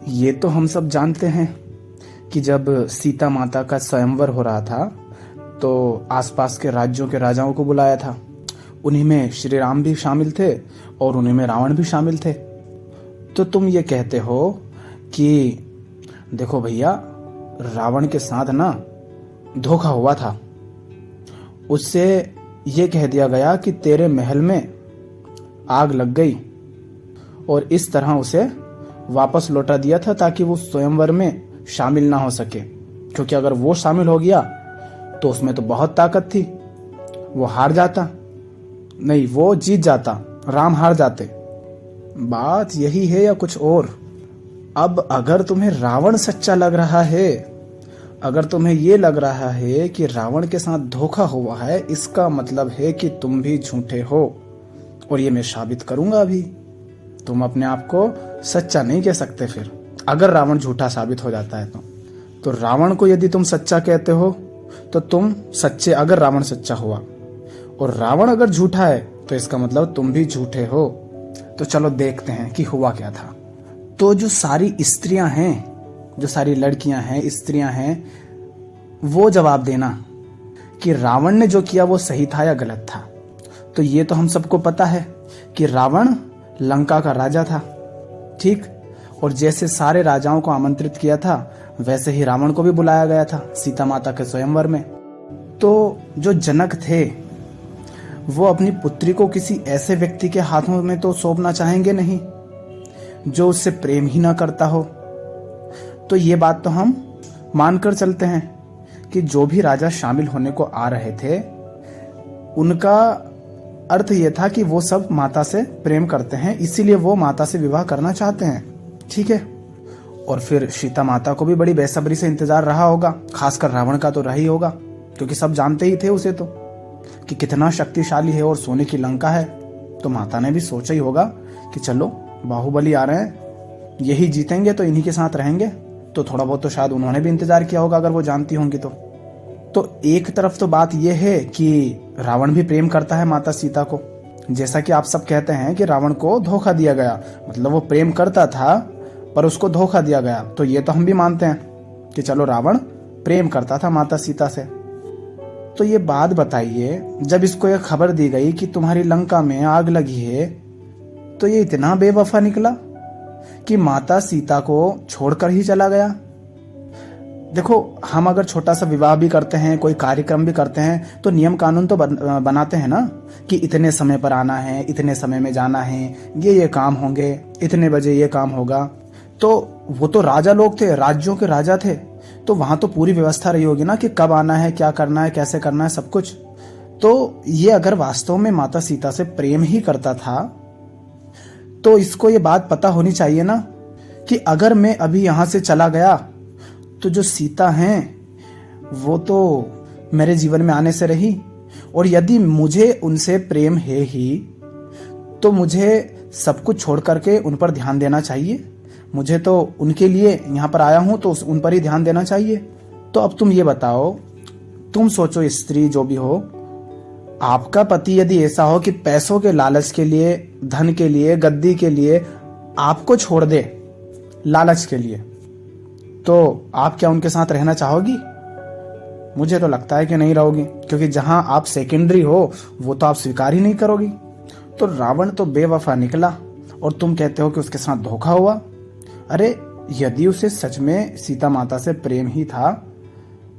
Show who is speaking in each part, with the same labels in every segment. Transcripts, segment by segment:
Speaker 1: ये तो हम सब जानते हैं कि जब सीता माता का स्वयंवर हो रहा था तो आसपास के राज्यों के राजाओं को बुलाया था। उन्हीं में श्री राम भी शामिल थे और उन्हीं में रावण भी शामिल थे। तो तुम ये कहते हो कि देखो भैया, रावण के साथ ना धोखा हुआ था। उससे ये कह दिया गया कि तेरे महल में आग लग गई और इस तरह उसे वापस लौटा दिया था ताकि वो स्वयंवर में शामिल ना हो सके, क्योंकि अगर वो शामिल हो गया तो उसमें तो बहुत ताकत थी, वो हार जाता। नहीं, वो जीत जाता, राम हार जाते। बात यही है या कुछ और? अब अगर तुम्हें रावण सच्चा लग रहा है, अगर तुम्हें ये लग रहा है कि रावण के साथ धोखा हुआ है, इसका मतलब है कि तुम भी झूठे हो और ये मैं साबित करूंगा अभी। तुम अपने आप को सच्चा नहीं कह सकते फिर, अगर रावण झूठा साबित हो जाता है तो रावण को यदि तुम सच्चा कहते हो तो तुम सच्चे, अगर रावण सच्चा हुआ और रावण अगर झूठा है तो इसका मतलब तुम भी झूठे हो। तो चलो देखते हैं कि हुआ क्या था। तो जो सारी स्त्रियां हैं, जो सारी लड़कियां हैं, स्त्रियां हैं, वो जवाब देना कि रावण ने जो किया वो सही था या गलत था। तो ये तो हम सबको पता है कि रावण लंका का राजा था, ठीक। और जैसे सारे राजाओं को आमंत्रित किया था वैसे ही रावण को भी बुलाया गया था सीता माता के स्वयंवर में। तो जो जनक थे वो अपनी पुत्री को किसी ऐसे व्यक्ति के हाथों में तो सौंपना चाहेंगे नहीं जो उससे प्रेम ही ना करता हो। तो ये बात तो हम मानकर चलते हैं कि जो भी राजा शामिल होने को आ रहे थे उनका अर्थ ये था कि वो सब माता से प्रेम करते हैं, इसीलिए वो माता से विवाह करना चाहते हैं, ठीक है। और फिर सीता माता को भी बड़ी बेसब्री से इंतजार रहा होगा, खासकर रावण का तो रहा ही होगा, क्योंकि सब जानते ही थे उसे तो कि कितना शक्तिशाली है और सोने की लंका है। तो माता ने भी सोचा ही होगा कि चलो बाहुबली आ रहे हैं, यही जीतेंगे तो इन्हीं के साथ रहेंगे। तो थोड़ा बहुत तो शायद उन्होंने भी इंतजार किया होगा अगर वो जानती होंगी तो एक तरफ तो बात यह है कि रावण भी प्रेम करता है माता सीता को, जैसा कि आप सब कहते हैं कि रावण को धोखा दिया गया, मतलब वो प्रेम करता था पर उसको धोखा दिया गया। तो ये तो हम भी मानते हैं कि चलो रावण प्रेम करता था माता सीता से। तो ये बात बताइए, जब इसको यह खबर दी गई कि तुम्हारी लंका में आग लगी है तो ये इतना बेवफा निकला कि माता सीता को छोड़कर ही चला गया। देखो, हम अगर छोटा सा विवाह भी करते हैं, कोई कार्यक्रम भी करते हैं तो नियम कानून तो बनाते हैं ना कि इतने समय पर आना है, इतने समय में जाना है, ये काम होंगे, इतने बजे ये काम होगा। तो वो तो राजा लोग थे, राज्यों के राजा थे, तो वहां तो पूरी व्यवस्था रही होगी ना कि कब आना है, क्या करना है, कैसे करना है, सब कुछ। तो ये अगर वास्तव में माता सीता से प्रेम ही करता था तो इसको ये बात पता होनी चाहिए ना कि अगर मैं अभी यहां से चला गया तो जो सीता हैं वो तो मेरे जीवन में आने से रही, और यदि मुझे उनसे प्रेम है ही तो मुझे सब कुछ छोड़ करके उन पर ध्यान देना चाहिए। मुझे तो उनके लिए यहाँ पर आया हूं तो उन पर ही ध्यान देना चाहिए। तो अब तुम ये बताओ, तुम सोचो, स्त्री जो भी हो, आपका पति यदि ऐसा हो कि पैसों के लालच के लिए, धन के लिए, गद्दी के लिए आपको छोड़ दे, लालच के लिए, तो आप क्या उनके साथ रहना चाहोगी? मुझे तो लगता है कि नहीं रहोगी, क्योंकि जहां आप सेकेंडरी हो वो तो आप स्वीकार ही नहीं करोगी। तो रावण तो बेवफा निकला और तुम कहते हो कि उसके साथ धोखा हुआ। अरे, यदि उसे सच में सीता माता से प्रेम ही था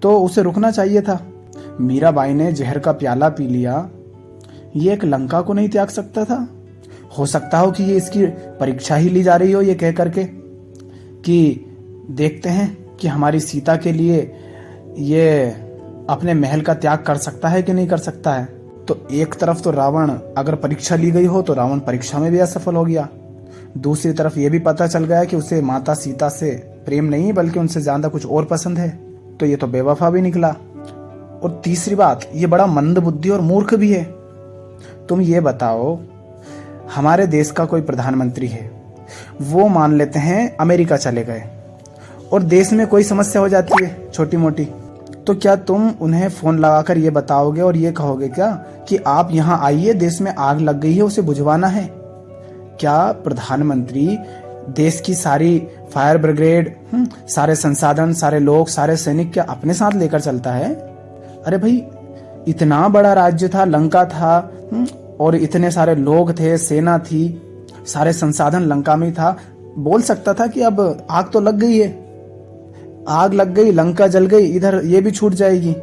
Speaker 1: तो उसे रुकना चाहिए था। मीराबाई ने जहर का प्याला पी लिया, ये एक लंका को नहीं त्याग सकता था? हो सकता हो कि ये इसकी परीक्षा ही ली जा रही हो, ये कह करके कि देखते हैं कि हमारी सीता के लिए ये अपने महल का त्याग कर सकता है कि नहीं कर सकता है। तो एक तरफ तो रावण, अगर परीक्षा ली गई हो तो रावण परीक्षा में भी असफल हो गया, दूसरी तरफ ये भी पता चल गया कि उसे माता सीता से प्रेम नहीं बल्कि उनसे ज्यादा कुछ और पसंद है, तो ये तो बेवफा भी निकला। और तीसरी बात, ये बड़ा मंद बुद्धि और मूर्ख भी है। तुम ये बताओ, हमारे देश का कोई प्रधानमंत्री है, वो मान लेते हैं अमेरिका चले गए और देश में कोई समस्या हो जाती है छोटी मोटी, तो क्या तुम उन्हें फोन लगाकर ये बताओगे और ये कहोगे क्या कि आप यहाँ आइए, देश में आग लग गई है, उसे बुझवाना है? क्या प्रधानमंत्री देश की सारी फायर ब्रिगेड, सारे संसाधन, सारे लोग, सारे सैनिक क्या अपने साथ लेकर चलता है? अरे भाई, इतना बड़ा राज्य था, लंका था, और इतने सारे लोग थे, सेना थी, सारे संसाधन लंका में था। बोल सकता था कि अब आग तो लग गई है, आग लग गई, लंका जल गई, इधर ये भी छूट जाएगी,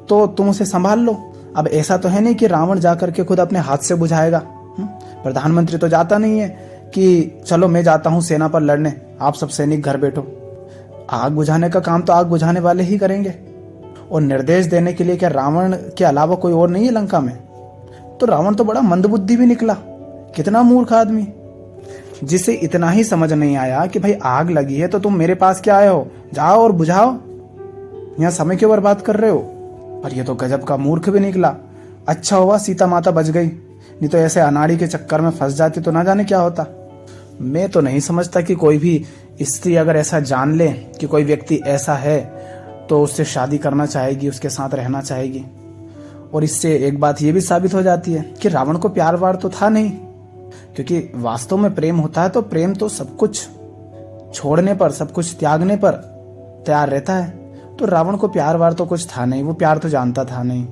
Speaker 1: तो तुम उसे संभाल लो। अब ऐसा तो है नहीं कि रावण जाकर के खुद अपने हाथ से बुझाएगा। प्रधानमंत्री तो जाता नहीं है कि चलो मैं जाता हूं सेना पर लड़ने, आप सब सैनिक घर बैठो। आग बुझाने का काम तो आग बुझाने वाले ही करेंगे, और निर्देश देने के लिए क्या रावण के अलावा कोई और नहीं है लंका में? तो रावण तो बड़ा मंदबुद्धि भी निकला, कितना मूर्ख आदमी, जिसे इतना ही समझ नहीं आया कि भाई आग लगी है तो तुम मेरे पास क्या आए हो, जाओ और बुझाओ, यहां समय क्यों बर्बाद कर रहे हो? पर ये तो गजब का मूर्ख भी निकला। अच्छा हुआ सीता माता बच गई, नहीं तो ऐसे अनाड़ी के चक्कर में फंस जाती तो ना जाने क्या होता। मैं तो नहीं समझता कि कोई भी स्त्री अगर ऐसा जान ले कि कोई व्यक्ति ऐसा है तो उससे शादी करना चाहेगी, उसके साथ रहना चाहेगी। और इससे एक बात ये भी साबित हो जाती है कि रावण को प्यार वार तो था नहीं, क्योंकि वास्तव में प्रेम होता है तो प्रेम तो सब कुछ छोड़ने पर, सब कुछ त्यागने पर तैयार रहता है। तो रावण को प्यार वार तो कुछ था नहीं, वो प्यार तो जानता था नहीं।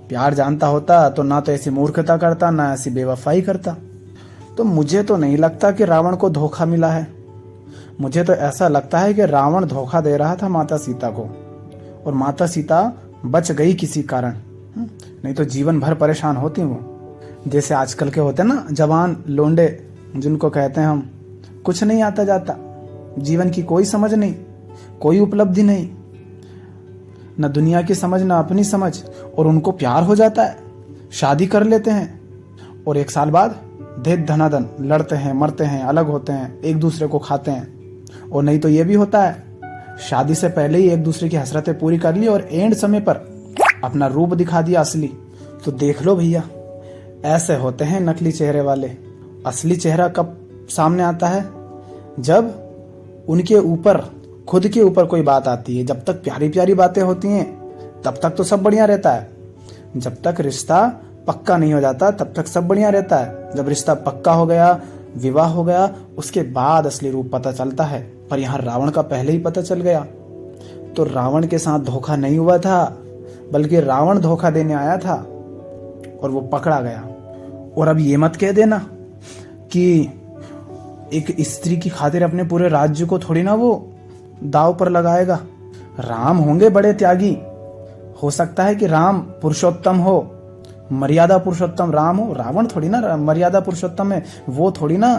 Speaker 1: प्यार जानता होता तो ना तो ऐसी मूर्खता करता, ना ऐसी बेवफाई करता। तो मुझे तो नहीं लगता कि रावण को धोखा मिला है। मुझे तो ऐसा लगता है कि रावण धोखा दे रहा था माता सीता को, और माता सीता बच गई किसी कारण, नहीं तो जीवन भर परेशान होती वो। जैसे आजकल के होते ना जवान लोंडे, जिनको कहते हैं हम, कुछ नहीं आता जाता, जीवन की कोई समझ नहीं, कोई उपलब्धि नहीं, न दुनिया की समझ न अपनी समझ, और उनको प्यार हो जाता है, शादी कर लेते हैं, और 1 साल बाद धैर्य धनाधन लड़ते हैं, मरते हैं, अलग होते हैं, एक दूसरे को खाते हैं। और नहीं तो ये भी होता है, शादी से पहले ही एक दूसरे की हसरतें पूरी कर ली और एंड समय पर अपना रूप दिखा दिया असली। तो देख लो भैया, ऐसे होते हैं नकली चेहरे वाले। असली चेहरा कब सामने आता है? जब उनके ऊपर, खुद के ऊपर कोई बात आती है। जब तक प्यारी प्यारी बातें होती हैं तब तक तो सब बढ़िया रहता है। जब तक रिश्ता पक्का नहीं हो जाता तब तक सब बढ़िया रहता है। जब रिश्ता पक्का हो गया, विवाह हो गया, उसके बाद असली रूप पता चलता है। पर यहाँ रावण का पहले ही पता चल गया। तो रावण के साथ धोखा नहीं हुआ था, बल्कि रावण धोखा देने आया था और वो पकड़ा गया। और अब ये मत कह देना कि एक स्त्री की खातिर अपने पूरे राज्य को थोड़ी ना वो दाव पर लगाएगा। राम होंगे बड़े त्यागी, हो सकता है कि राम पुरुषोत्तम हो, मर्यादा पुरुषोत्तम राम हो, रावण थोड़ी ना मर्यादा पुरुषोत्तम है, वो थोड़ी ना।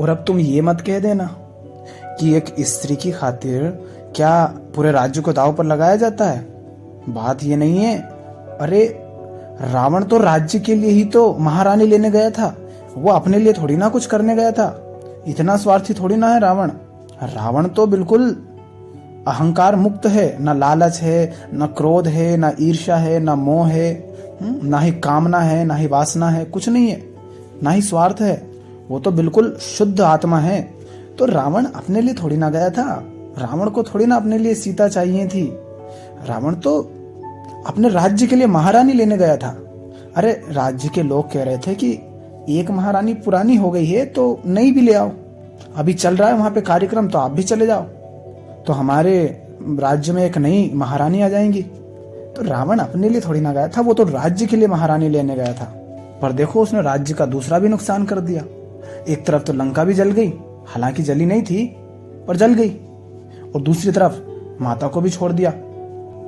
Speaker 1: और अब तुम ये मत कह देना कि एक स्त्री की खातिर क्या पूरे राज्य को दाव पर लगाया जाता है। बात ये नहीं है। अरे रावण तो राज्य के लिए ही तो महारानी लेने गया था, वो अपने लिए थोड़ी ना कुछ करने गया था। इतना स्वार्थी थोड़ी ना है रावण। रावण तो बिल्कुल अहंकार मुक्त है, ना लालच है, ना क्रोध है, ना ईर्ष्या है, ना मोह है, ना ही कामना है, ना ही वासना है, कुछ नहीं है, ना ही स्वार्थ है। वो तो बिल्कुल शुद्ध आत्मा है। तो रावण अपने लिए थोड़ी ना गया था, रावण को थोड़ी ना अपने लिए सीता चाहिए थी। रावण तो अपने राज्य के लिए महारानी लेने गया था। अरे राज्य के लोग कह रहे थे कि एक महारानी पुरानी हो गई है तो नई भी ले आओ, अभी चल रहा है वहां पे कार्यक्रम, तो आप भी चले जाओ, तो हमारे राज्य में एक नई महारानी आ जाएंगी। तो रावण अपने लिए थोड़ी ना गया था, वो तो राज्य के लिए महारानी लेने गया था। पर देखो उसने राज्य का दूसरा भी नुकसान कर दिया। एक तरफ तो लंका भी जल गई, हालांकि जली नहीं थी पर जल गई, और दूसरी तरफ माता को भी छोड़ दिया।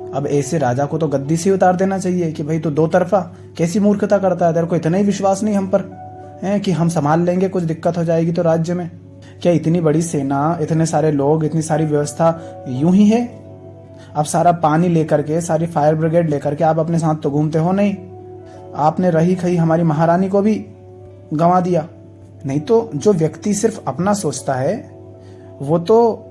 Speaker 1: अब ऐसे राजा को तो गद्दी से उतार देना चाहिए कि भाई तू दो तरफा कैसी मूर्खता करता है, तेरे को इतना ही विश्वास नहीं हम पर है कि हम संभाल लेंगे, कुछ दिक्कत हो जाएगी तो राज्य में। क्या इतनी बड़ी सेना, इतने सारे लोग, इतनी सारी व्यवस्था यूं ही है? आप सारा पानी लेकर के, सारी फायर ब्रिगेड लेकर के आप अपने साथ तो घूमते हो नहीं। आपने रही खई हमारी महारानी को भी गंवा दिया। नहीं तो जो व्यक्ति सिर्फ अपना सोचता है वो तो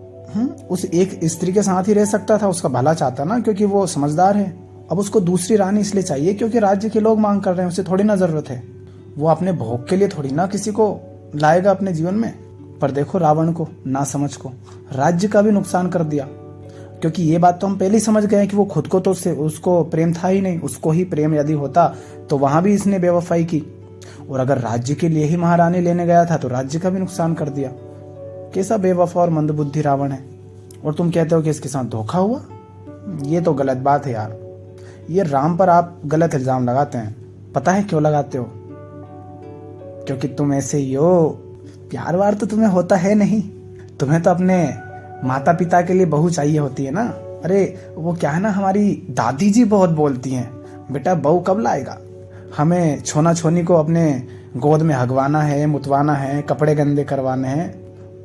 Speaker 1: उस एक स्त्री के साथ ही रह सकता था, उसका भला चाहता ना, क्योंकि वो समझदार है। अब उसको दूसरी रानी इसलिए चाहिए क्योंकि राज्य के लोग मांग कर रहे हैं, उसे थोड़ी ना जरूरत है। वो अपने भोग के लिए थोड़ी ना किसी को लाएगा अपने जीवन में। पर देखो रावण को, ना समझ को, राज्य का भी नुकसान कर दिया। क्योंकि ये बात तो हम पहले ही समझ गए कि वो खुद को तो उसको प्रेम था ही नहीं। उसको ही प्रेम यदि होता तो वहां भी इसने बेवफाई की। और अगर राज्य के लिए ही महारानी लेने गया था तो राज्य का भी नुकसान कर दिया। कैसा बेवफा और मंदबुद्धि रावण है, और तुम कहते हो कि इसके साथ धोखा हुआ। ये तो गलत बात है यार। ये राम पर आप गलत इल्जाम लगाते हैं। पता है क्यों लगाते हो? क्योंकि तुम ऐसे ही हो। प्यार वार तो तुम्हें होता है नहीं। तुम्हें तो अपने माता पिता के लिए बहू चाहिए होती है ना। अरे वो क्या है ना, हमारी दादी जी बहुत बोलती हैं, बेटा बहू कब लाएगा, हमें छोना छोनी को अपने गोद में हगवाना है, मुतवाना है, कपड़े गंदे करवाने हैं।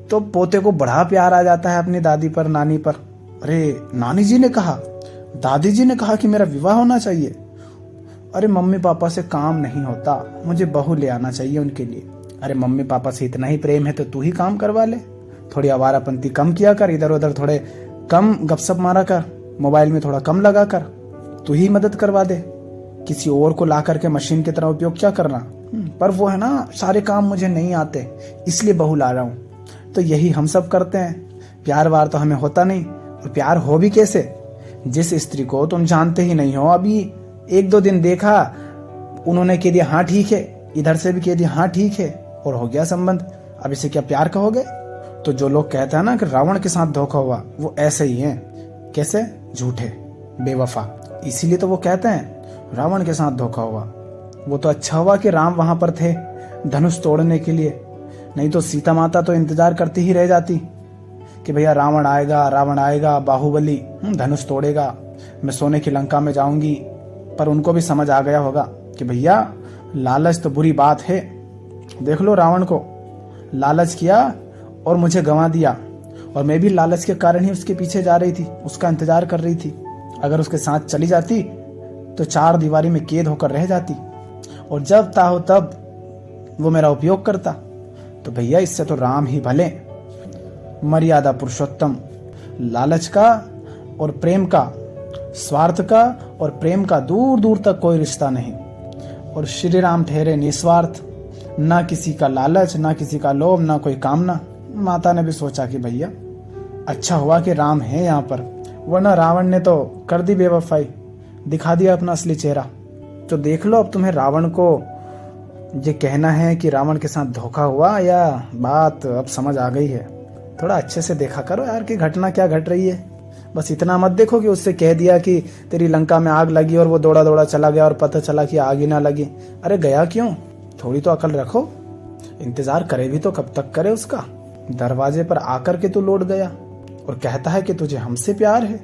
Speaker 1: तो पोते को बड़ा प्यार आ जाता है अपनी दादी पर, नानी पर। अरे नानी जी ने कहा, दादी जी ने कहा कि मेरा विवाह होना चाहिए। अरे मम्मी पापा से काम नहीं होता, मुझे बहू ले आना चाहिए उनके लिए। अरे मम्मी पापा से इतना ही प्रेम है तो तू ही काम करवा ले, थोड़ी आवारापंती कम किया कर, इधर उधर थोड़े कम गपशप मारा कर, मोबाइल में थोड़ा कम लगा कर, तू ही मदद करवा दे। किसी और को ला करके मशीन की तरह उपयोग क्या करना। पर वो है ना, सारे काम मुझे नहीं आते इसलिए बहू ला रहा हूं। तो यही हम सब करते हैं। प्यार वार तो हमें होता नहीं। और प्यार हो भी कैसे? जिस स्त्री को तुम जानते ही नहीं हो, अभी 1-2 दिन देखा, उन्होंने कह दिया हाँ ठीक है, इधर से भी कह दिया हाँ ठीक है, और हो गया संबंध। अब इसे क्या प्यार कहोगे? तो जो लोग कहते हैं ना कि रावण के साथ धोखा हुआ, वो ऐसे ही हैं। कैसे? झूठे, बेवफा। इसीलिए तो वो कहते हैं रावण के साथ धोखा हुआ। वो तो अच्छा हुआ कि राम वहां पर थे धनुष तोड़ने के लिए, नहीं तो सीता माता तो इंतजार करती ही रह जाती कि भैया रावण आएगा, बाहुबली धनुष तोड़ेगा, मैं सोने की लंका में जाऊंगी। पर उनको भी समझ आ गया होगा कि भैया लालच तो बुरी बात है। देख लो रावण को, लालच किया और मुझे गंवा दिया, और मैं भी लालच के कारण ही उसके पीछे जा रही थी, उसका इंतजार कर रही थी। अगर उसके साथ चली जाती तो 4 दीवारी में कैद होकर रह जाती, और जब चाहो तब वो मेरा उपयोग करता। तो भैया इससे तो राम ही भले। मर्यादा पुरुषोत्तम। लालच का और प्रेम का, स्वार्थ का और प्रेम का दूर दूर तक कोई रिश्ता नहीं। और श्री राम ठहरे निस्वार्थ, ना किसी का लालच, ना किसी का लोभ, ना कोई कामना। माता ने भी सोचा कि भैया अच्छा हुआ कि राम है यहाँ पर, वरना रावण ने तो कर दी बेवफाई, दिखा दिया अपना असली चेहरा। तो देख लो, अब तुम्हें रावण को ये कहना है कि रावण के साथ धोखा हुआ, या बात अब समझ आ गई है? थोड़ा अच्छे से देखा करो यार कि घटना क्या घट रही है। बस इतना मत देखो कि उससे कह दिया कि तेरी लंका में आग लगी और वो दौड़ा दौड़ा चला गया और पता चला कि आग ही ना लगी। अरे गया क्यों? थोड़ी तो अकल रखो। इंतजार करे भी तो कब तक करे उसका? दरवाजे पर आकर के तू लौट गया और कहता है कि तुझे हमसे प्यार है।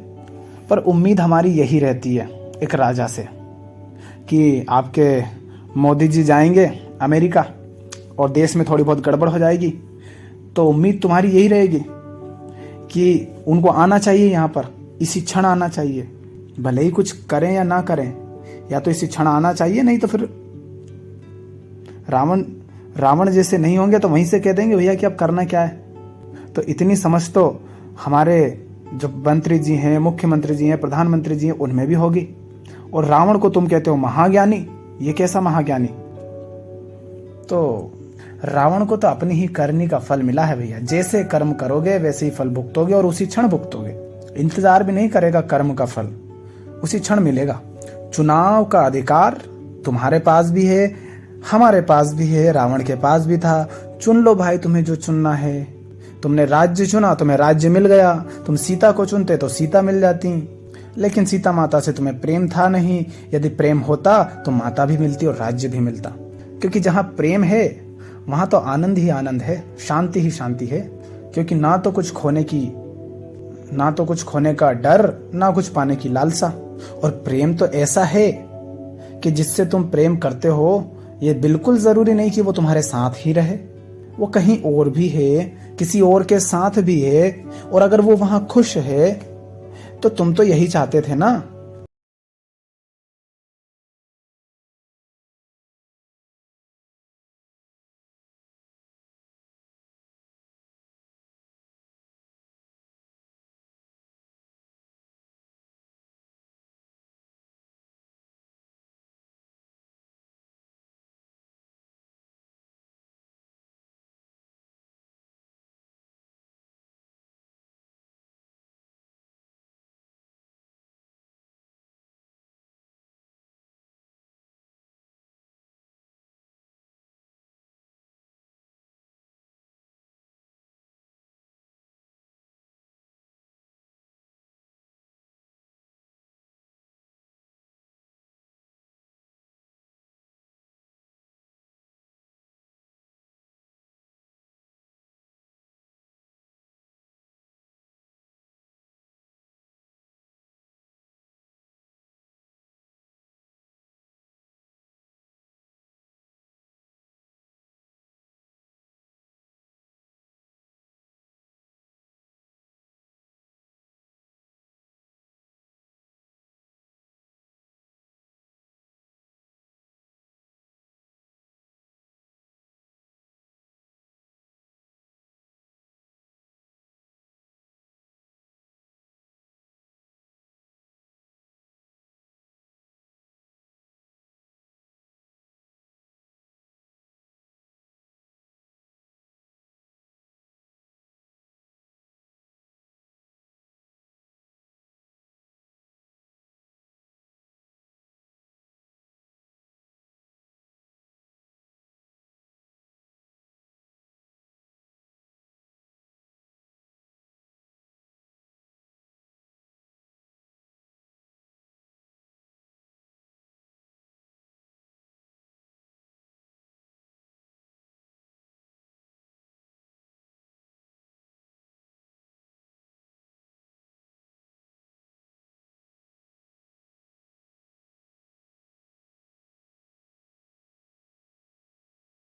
Speaker 1: पर उम्मीद हमारी यही रहती है एक राजा से कि आपके मोदी जी जाएंगे अमेरिका और देश में थोड़ी बहुत गड़बड़ हो जाएगी, तो उम्मीद तुम्हारी यही रहेगी कि उनको आना चाहिए, यहाँ पर इसी क्षण आना चाहिए, भले ही कुछ करें या ना करें, या तो इसी क्षण आना चाहिए, नहीं तो फिर रावण जैसे नहीं होंगे तो वहीं से कह देंगे भैया कि अब करना क्या है। तो इतनी समझ तो हमारे जो मंत्री जी हैं, मुख्यमंत्री जी हैं, प्रधानमंत्री जी हैं, उनमें भी होगी। और रावण को तुम कहते हो महाज्ञानी, ये कैसा महाज्ञानी? तो रावण को तो अपनी ही करनी का फल मिला है भैया। जैसे कर्म करोगे वैसे ही फल भुगतोगे, और उसी क्षण भुगतोगे। इंतजार भी नहीं करेगा कर्म का फल, उसी क्षण मिलेगा। चुनाव का अधिकार तुम्हारे पास भी है, हमारे पास भी है, रावण के पास भी था। चुन लो भाई तुम्हें जो चुनना है। तुमने राज्य चुना, तुम्हें राज्य मिल गया। तुम सीता को चुनते तो सीता मिल जाती, लेकिन सीता माता से तुम्हें प्रेम था नहीं। यदि प्रेम होता तो माता भी मिलती और राज्य भी मिलता, क्योंकि जहां प्रेम है वहां तो आनंद ही आनंद है, शांति ही शांति है। क्योंकि ना तो कुछ खोने का डर, ना कुछ पाने की लालसा। और प्रेम तो ऐसा है कि जिससे तुम प्रेम करते हो, ये बिल्कुल जरूरी नहीं कि वो तुम्हारे साथ ही रहे, वो कहीं और भी है, किसी और के साथ भी है। और अगर वो वहां खुश है तो तुम तो यही चाहते थे ना